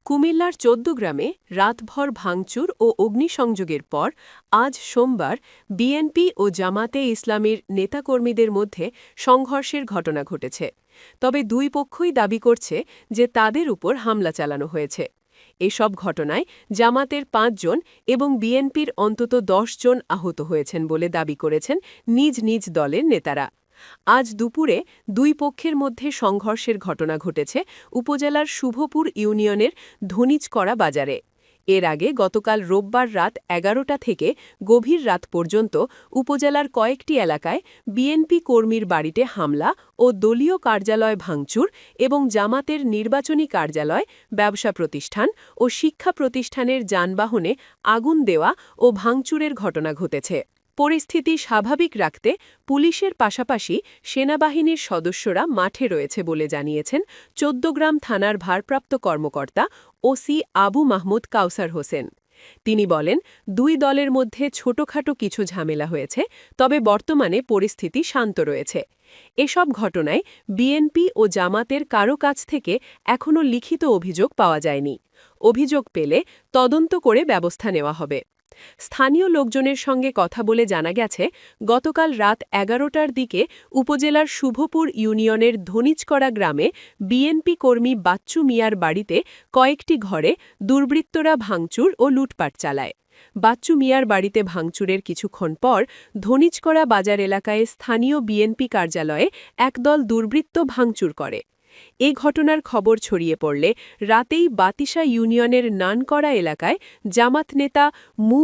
কুমিল্লার চৌদ্দগ্রামে রাতভর ভাঙচুর ও অগ্নিসংযোগের পর আজ সোমবার বিএনপি ও জামাতে ইসলামীর নেতাকর্মীদের মধ্যে সংঘর্ষের ঘটনা ঘটেছে। তবে দুই পক্ষই দাবি করছে যে তাদের উপর হামলা চালানো হয়েছে। এসব ঘটনায় জামাতের ৫ জন এবং বিএনপির অন্তত ১০ জন আহত হয়েছেন বলে দাবি করেছেন নিজ নিজ দলের নেতারা। আজ দুপুরে দুই পক্ষের মধ্যে সংঘর্ষের ঘটনা ঘটেছে উপজেলার শুভপুর ইউনিয়নের ধনিচকড়া বাজারে। এর আগে গতকাল রোববার রাত ১১টা থেকে গভীর রাত পর্যন্ত উপজেলার কয়েকটি এলাকায় বিএনপি কর্মীর বাড়িতে হামলা ও দলীয় কার্যালয় ভাঙচুর এবং জামাতের নির্বাচনী কার্যালয়, ব্যবসা প্রতিষ্ঠান ও শিক্ষা প্রতিষ্ঠানের যানবাহনে আগুন দেওয়া ও ভাঙচুরের ঘটনা ঘটেছে। পরিস্থিতি স্বাভাবিক রাখতে পুলিশের পাশাপাশি সেনাবাহিনীর সদস্যরা মাঠে রয়েছে বলে জানিয়েছেন চৌদ্দগ্রাম থানার ভারপ্রাপ্ত কর্মকর্তা ওসি আবু মাহমুদ কাউসার হোসেন। তিনি বলেন, দুই দলের মধ্যে ছোটখাটো কিছু ঝামেলা হয়েছে, তবে বর্তমানে পরিস্থিতি শান্ত রয়েছে। এসব ঘটনায় বিএনপি ও জামাতের কারো কাছ থেকে এখনও লিখিত অভিযোগ পাওয়া যায়নি। অভিযোগ পেলে তদন্ত করে ব্যবস্থা নেওয়া হবে। স্থানীয় লোকজনের সঙ্গে কথা বলে জানা গেছে, গতকাল রাত ১১টার দিকে উপজেলার শুভপুর ইউনিয়নের ধনিচকড়া গ্রামে বিএনপি কর্মী বাচ্চু মিয়ার বাড়িতে কয়েকটি ঘরে দুর্বৃত্তরা ভাঙচুর ও লুটপাট চালায়। বাচ্চু মিয়ার বাড়িতে ভাঙচুরের কিছুক্ষণ পর ধনিচকড়া বাজার এলাকায় স্থানীয় বিএনপি কার্যালয়ে একদল দুর্বৃত্ত ভাঙচুর করে। এ ঘটনার খবর ছড়িয়ে পড়লে রাতেই বাতিশা ইউনিয়নের নানকড়া এলাকায় জামাত নেতা মু